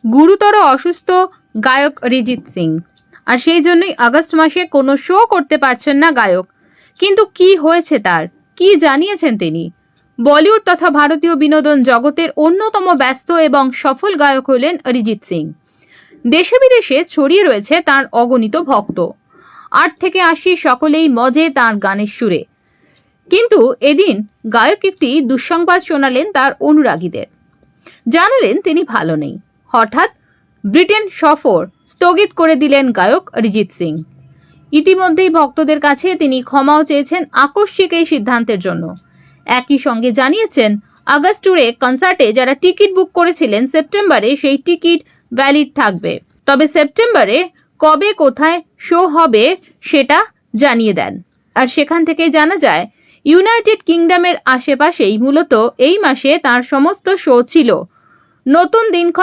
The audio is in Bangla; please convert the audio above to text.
গুরুতর অসুস্থ গায়ক অরিজিৎ সিং, আর সেই জন্যই আগস্ট মাসে কোনো শো করতে পারছেন না গায়ক। কিন্তু কি হয়েছে তার, কি জানিয়েছেন তিনি? বলিউড তথা ভারতীয় বিনোদন জগতের অন্যতম ব্যস্ত এবং সফল গায়ক হলেন অরিজিৎ সিং। দেশে বিদেশে ছড়িয়ে রয়েছে তার অগণিত ভক্ত। 8 থেকে 80 সকলেই মজে তার গানের সুরে। কিন্তু এদিন গায়ক একটি দুঃসংবাদ শোনালেন তার অনুরাগীদের। জানালেন তিনি ভালো নেই। হঠাৎ ব্রিটেন সফর স্থগিত করে দিলেন গায়ক অরিজিৎ সিং। ইতিমধ্যেই ভক্তদের কাছে তিনি ক্ষমাও চেয়েছেন আকস্মিক এই সিদ্ধান্তের জন্য। একই সঙ্গে জানিয়েছেন আগস্ট ট্যুরে কনসার্টে যারা টিকিট বুক করেছিলেন সেপ্টেম্বরে সেই টিকিট ভ্যালিড থাকবে, তবে সেপ্টেম্বরে কবে কোথায় শো হবে সেটা জানিয়ে দেন। আর সেখান থেকে জানা যায় ইউনাইটেড কিংডমের আশেপাশেই মূলত এই মাসে তার সমস্ত শো ছিল। নতুন দিনক্ষণ